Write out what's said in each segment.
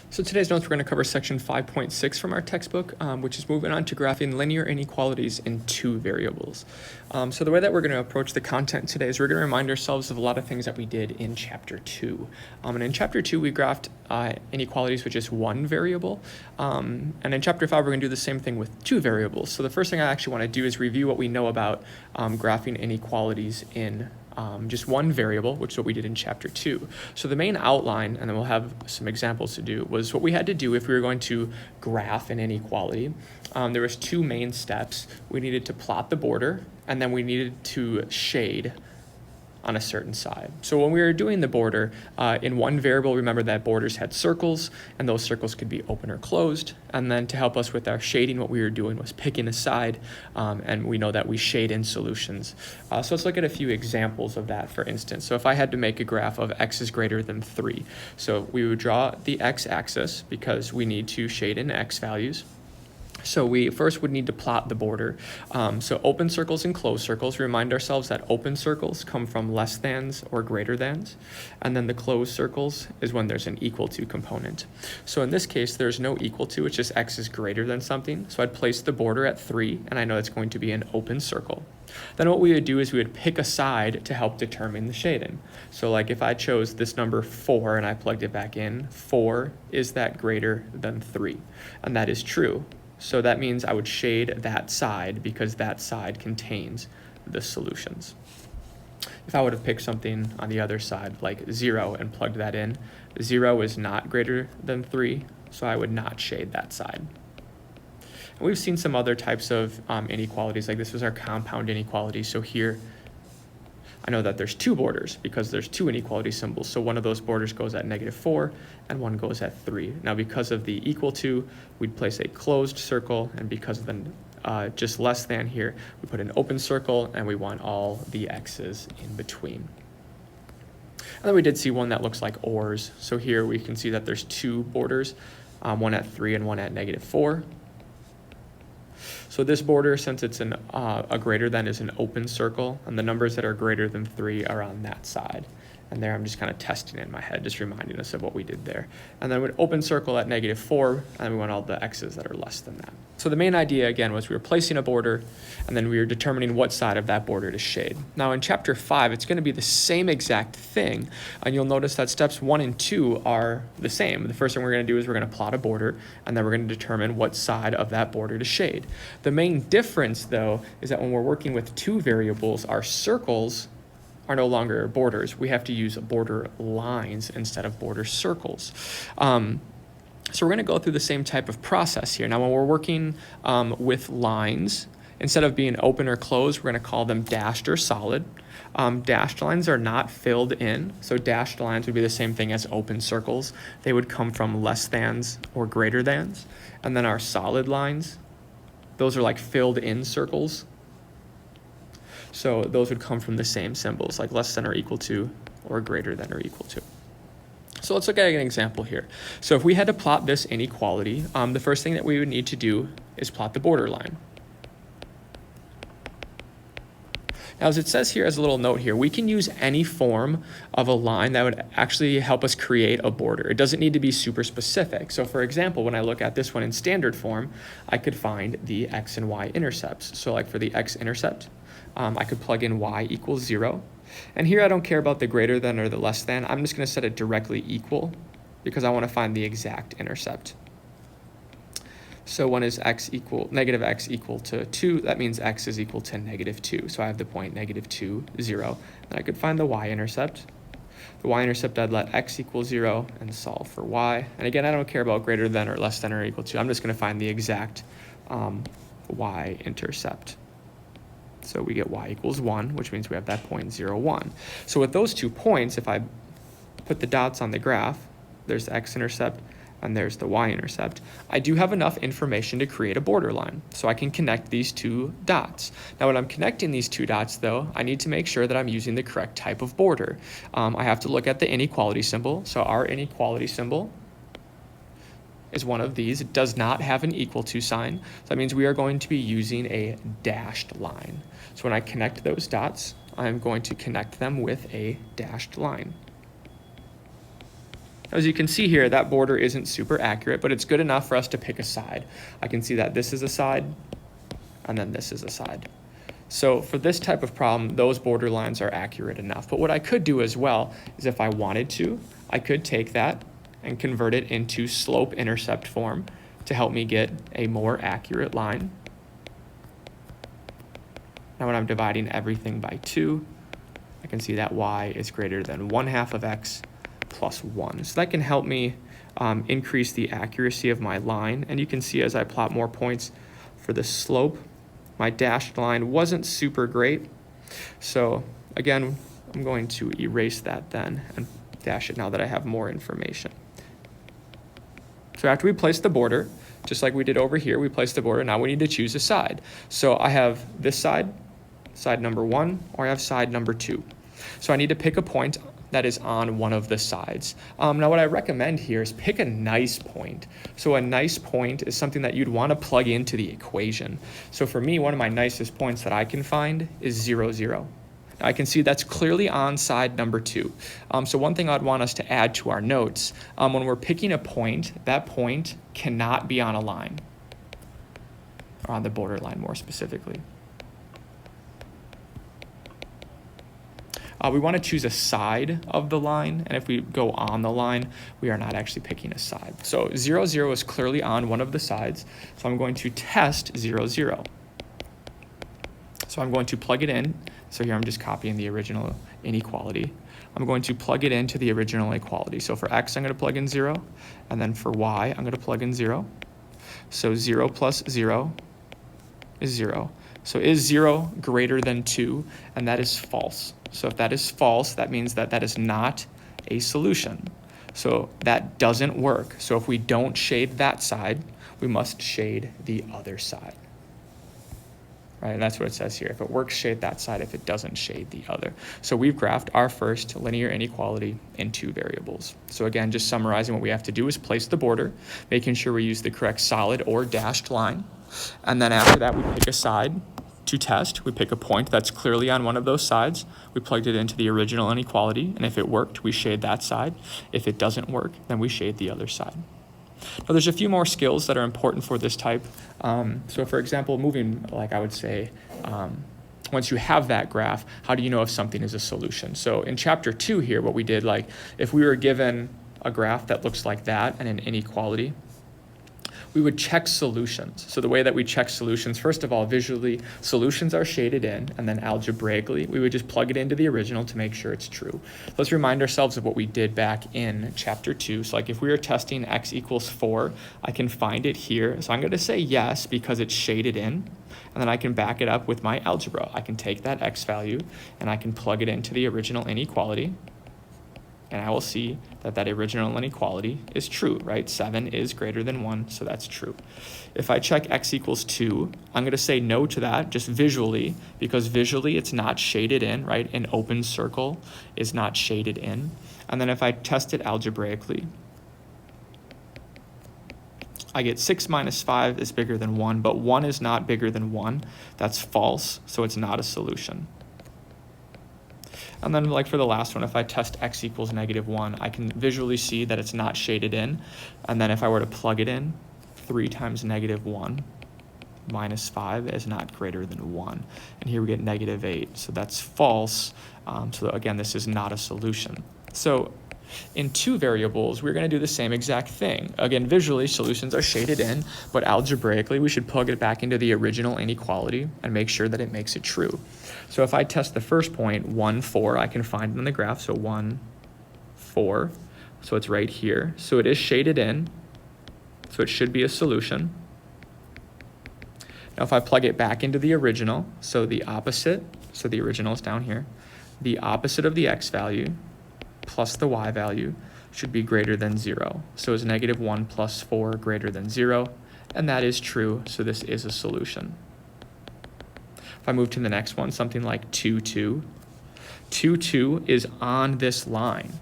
So today's notes, we're going to cover section 5.6 from our textbook, which is moving on to graphing linear inequalities in two variables. So the way that we're going to approach the content today is we're going to remind ourselves of a lot of things that we did in chapter 2. And in chapter 2, we graphed inequalities with just one variable. And in chapter 5, we're going to do the same thing with two variables. So the first thing I actually want to do is review what we know about graphing inequalities in just one variable, which is what we did in chapter 2. So the main outline, and then we'll have some examples to do, was what we had to do if we were going to graph an inequality. There was two main steps. We needed to plot the border, and then we needed to shade on a certain side. So when we were doing the border, in one variable, remember that borders had circles, and those circles could be open or closed. And then to help us with our shading, what we were doing was picking a side, and we know that we shade in solutions. So let's look at a few examples of that, for instance. So if I had to make a graph of x is greater than 3, so we would draw the x-axis because we need to shade in x values. So we first would need to plot the border. So open circles and closed circles, remind ourselves that open circles come from less thans or greater thans, and then the closed circles is when there's an equal to component. So in this case, there's no equal to, it's just x is greater than something. So I'd place the border at 3, and I know it's going to be an open circle. Then what we would do is we would pick a side to help determine the shading. So like if I chose this number 4 and I plugged it back in, 4 is that greater than 3? And that is true. So that means I would shade that side because that side contains the solutions. If I would have picked something on the other side, like 0, and plugged that in, 0 is not greater than 3, so I would not shade that side. And we've seen some other types of inequalities, like this was our compound inequality. So here, I know that there's two borders because there's two inequality symbols. So one of those borders goes at -4 and one goes at 3. Now because of the equal to, we'd place a closed circle, and because of the just less than here, we put an open circle, and we want all the x's in between. And then we did see one that looks like ORs. So here we can see that there's two borders, one at 3 and one at -4. So this border, since it's a greater than, is an open circle, and the numbers that are greater than 3 are on that side. And there I'm just kind of testing it in my head, just reminding us of what we did there. And then with open circle at -4, and we want all the x's that are less than that. So the main idea, again, was we were placing a border, and then we were determining what side of that border to shade. Now in chapter 5, it's going to be the same exact thing, and you'll notice that steps 1 and 2 are the same. The first thing we're going to do is we're going to plot a border, and then we're going to determine what side of that border to shade. The main difference, though, is that when we're working with two variables, our circles are no longer borders. We have to use border lines instead of border circles. So we're going to go through the same type of process here. Now when we're working with lines, instead of being open or closed, we're going to call them dashed or solid. Dashed lines are not filled in, so dashed lines would be the same thing as open circles. They would come from less thans or greater thans. And then our solid lines, those are like filled in circles. So those would come from the same symbols, like less than or equal to, or greater than or equal to. So let's look at an example here. So if we had to plot this inequality, the first thing that we would need to do is plot the border line. Now, as it says here as a little note here, we can use any form of a line that would actually help us create a border. It doesn't need to be super specific. So for example, when I look at this one in standard form, I could find the x and y intercepts. So like for the x-intercept, I could plug in y equals 0. And here I don't care about the greater than or the less than. I'm just going to set it directly equal because I want to find the exact intercept. So when is x equal, -x equal to 2, that means x is equal to -2. So I have the point -2, 0. And I could find the y-intercept. The y-intercept, I'd let x equal 0 and solve for y. And again, I don't care about greater than or less than or equal to. I'm just going to find the exact y-intercept. So we get y equals 1, which means we have that point 0, 1. So with those 2 points, if I put the dots on the graph, there's the x-intercept and there's the y-intercept, I do have enough information to create a borderline. So I can connect these 2 dots. Now when I'm connecting these 2 dots, though, I need to make sure that I'm using the correct type of border. I have to look at the inequality symbol. So our inequality symbol is one of these. It does not have an equal to sign. So that means we are going to be using a dashed line. So when I connect those dots, I'm going to connect them with a dashed line. As you can see here, that border isn't super accurate, but it's good enough for us to pick a side. I can see that this is a side, and then this is a side. So for this type of problem, those border lines are accurate enough. But what I could do as well is if I wanted to, I could take that and convert it into slope-intercept form to help me get a more accurate line. Now when I'm dividing everything by 2, I can see that y is greater than 1/2 of x plus 1. So that can help me increase the accuracy of my line. And you can see as I plot more points for the slope, my dashed line wasn't super great. So again, I'm going to erase that then and dash it now that I have more information. So after we place the border, just like we did over here, we place the border. Now we need to choose a side. So I have this side, side number 1, or I have side number 2. So I need to pick a point that is on one of the sides. Now what I recommend here is pick a nice point. So a nice point is something that you'd want to plug into the equation. So for me, one of my nicest points that I can find is 0, 0. Now I can see that's clearly on side number 2. So one thing I'd want us to add to our notes, when we're picking a point, that point cannot be on a line, or on the borderline more specifically. We want to choose a side of the line, and if we go on the line, we are not actually picking a side. So 0, 0 is clearly on one of the sides, so I'm going to test 0, 0. So I'm going to plug it in. So here I'm just copying the original inequality. I'm going to plug it into the original inequality. So for x, I'm going to plug in 0, and then for y, I'm going to plug in 0. So 0 plus 0 is 0. So is 0 greater than 2? And that is false. So if that is false, that means that that is not a solution. So that doesn't work. So if we don't shade that side, we must shade the other side. Right, and that's what it says here. If it works, shade that side. If it doesn't, shade the other. So we've graphed our first linear inequality in 2 variables. So again, just summarizing, what we have to do is place the border, making sure we use the correct solid or dashed line. And then after that, we pick a side to test. We pick a point that's clearly on one of those sides. We plugged it into the original inequality, and if it worked, we shade that side. If it doesn't work, then we shade the other side. Now there's a few more skills that are important for this type. So for example, moving, like I would say, once you have that graph, how do you know if something is a solution? So in chapter 2 here, what we did, like if we were given a graph that looks like that and an inequality, we would check solutions. So the way that we check solutions, first of all, visually, solutions are shaded in, and then algebraically, we would just plug it into the original to make sure it's true. Let's remind ourselves of what we did back in chapter 2. So like if we were testing x equals 4, I can find it here. So I'm going to say yes because it's shaded in, and then I can back it up with my algebra. I can take that x value, and I can plug it into the original inequality, and I will see that that original inequality is true, right? 7 is greater than 1, so that's true. If I check x equals 2, I'm going to say no to that just visually, because visually it's not shaded in, right? An open circle is not shaded in. And then if I test it algebraically, I get 6 minus 5 is bigger than 1, but 1 is not bigger than 1. That's false, so it's not a solution. And then like for the last one, if I test x equals -1, I can visually see that it's not shaded in. And then if I were to plug it in, 3 times -1 minus 5 is not greater than 1. And here we get -8, so that's false. So again, this is not a solution. So in 2 variables, we're going to do the same exact thing. Again, visually, solutions are shaded in, but algebraically, we should plug it back into the original inequality and make sure that it makes it true. So if I test the first point, 1, 4, I can find it in the graph. So 1, 4, so it's right here. So it is shaded in, so it should be a solution. Now if I plug it back into the original, so the opposite, so the original is down here, the opposite of the x value plus the y value should be greater than 0. So is -1 plus 4 greater than 0? And that is true, so this is a solution. If I move to the next one, something like 2, 2. 2, 2 is on this line.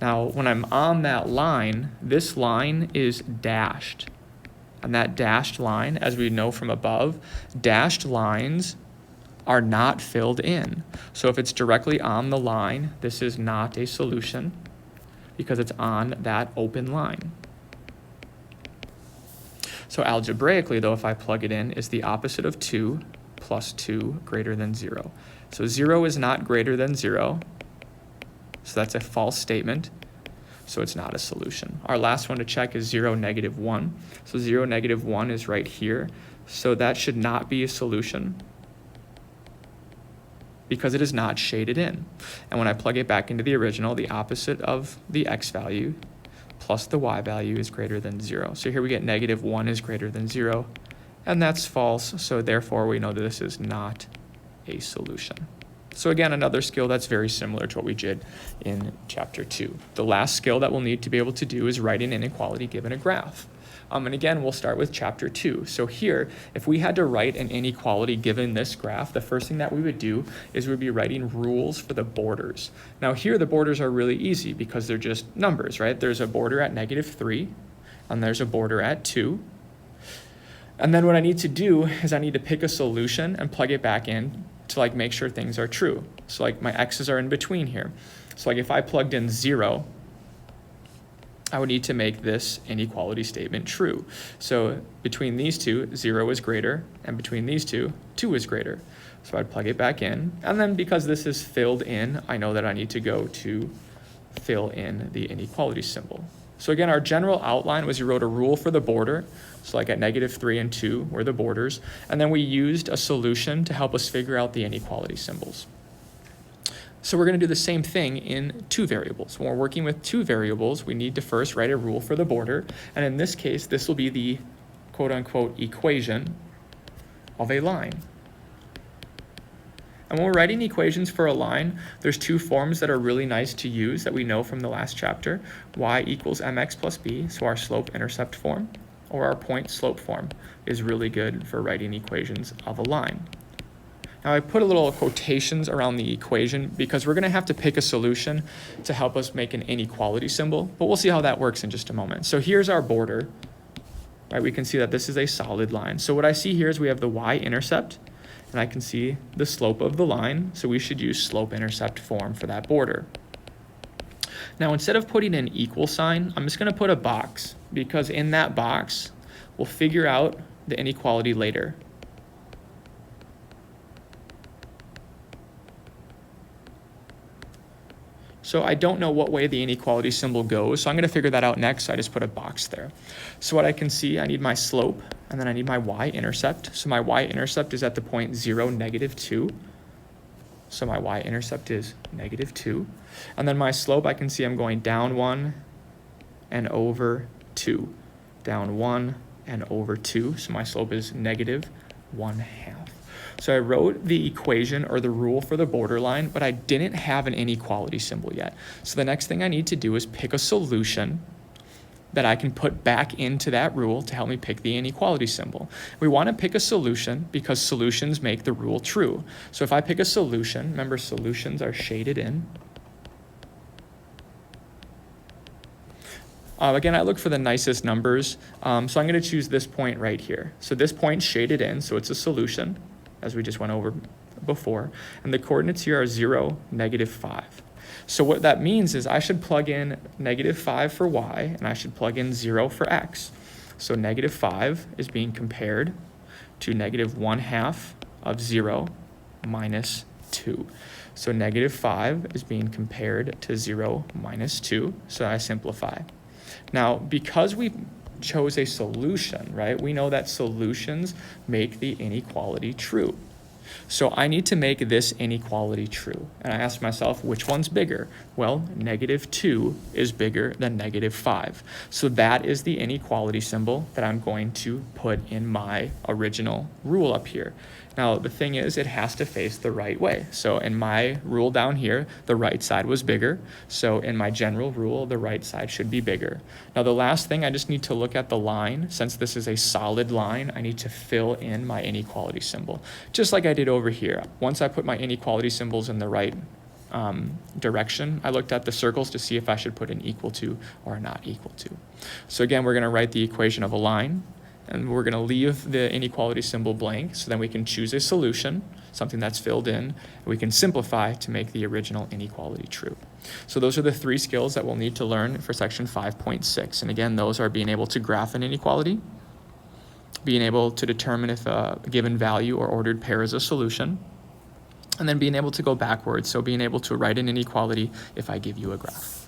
Now, when I'm on that line, this line is dashed. And that dashed line, as we know from above, dashed lines are not filled in. So if it's directly on the line, this is not a solution. because it's on that open line. So algebraically, though, if I plug it in, is the opposite of 2 plus 2 greater than 0. So 0 is not greater than 0, so that's a false statement, so it's not a solution. Our last one to check is 0, negative 1. So 0, negative 1 is right here, so that should not be a solution because it is not shaded in. And when I plug it back into the original, the opposite of the x value plus the y value is greater than 0. So here we get negative 1 is greater than 0, and that's false, so therefore we know that this is not a solution. So again, another skill that's very similar to what we did in chapter 2. The last skill that we'll need to be able to do is write an inequality given a graph. And again, we'll start with chapter 2. So here, if we had to write an inequality given this graph, the first thing that we would do is we'd be writing rules for the borders. Now here, the borders are really easy because they're just numbers, right? There's a border at negative 3, and there's a border at 2. And then what I need to do is I need to pick a solution and plug it back in to like make sure things are true. So like my x's are in between here. So like if I plugged in 0, I would need to make this inequality statement true. So between these two, 0 is greater, and between these two, 2 is greater. So I'd plug it back in, and then because this is filled in, I know that I need to go to fill in the inequality symbol. So again, our general outline was you wrote a rule for the border, so like at negative 3 and 2 were the borders, and then we used a solution to help us figure out the inequality symbols. So we're going to do the same thing in 2 variables. When we're working with 2 variables, we need to first write a rule for the border, and in this case, this will be the quote-unquote equation of a line. And when we're writing equations for a line, there's 2 forms that are really nice to use that we know from the last chapter. Y equals mx plus b, so our slope-intercept form, or our point-slope form is really good for writing equations of a line. Now I put a little quotations around the equation because we're going to have to pick a solution to help us make an inequality symbol, but we'll see how that works in just a moment. So here's our border, right? We can see that this is a solid line. So what I see here is we have the y-intercept, and I can see the slope of the line, so we should use slope-intercept form for that border. Now instead of putting an equal sign, I'm just going to put a box, because in that box, we'll figure out the inequality later. So I don't know what way the inequality symbol goes, so I'm going to figure that out next, so I just put a box there. So what I can see, I need my slope, and then I need my y-intercept. So my y-intercept is at the point 0, negative 2. So my y-intercept is negative 2. And then my slope, I can see I'm going down 1 and over 2. Down 1 and over 2. So my slope is negative 1/2. So I wrote the equation or the rule for the borderline, but I didn't have an inequality symbol yet. So the next thing I need to do is pick a solution that I can put back into that rule to help me pick the inequality symbol. We want to pick a solution because solutions make the rule true. So if I pick a solution, remember solutions are shaded in. Again, I look for the nicest numbers, so I'm going to choose this point right here. So this point's shaded in, so it's a solution, as we just went over before, and the coordinates here are 0, negative 5. So what that means is I should plug in negative 5 for y, and I should plug in 0 for x. So negative 5 is being compared to negative 1/2 of 0 minus 2. So negative 5 is being compared to 0 minus 2, so I simplify. Now, because we chose a solution, right, we know that solutions make the inequality true. So I need to make this inequality true. And I ask myself, which one's bigger? Well, negative 2 is bigger than negative 5. So that is the inequality symbol that I'm going to put in my original rule up here. Now, the thing is, it has to face the right way. So in my rule down here, the right side was bigger. So in my general rule, the right side should be bigger. Now, the last thing, I just need to look at the line. Since this is a solid line, I need to fill in my inequality symbol, just like I did over here. Once I put my inequality symbols in the right direction, I looked at the circles to see if I should put an equal to or not equal to. So again, we're going to write the equation of a line. And we're going to leave the inequality symbol blank, so then we can choose a solution, something that's filled in, and we can simplify to make the original inequality true. So those are the 3 skills that we'll need to learn for section 5.6. And again, those are being able to graph an inequality, being able to determine if a given value or ordered pair is a solution, and then being able to go backwards, so being able to write an inequality if I give you a graph.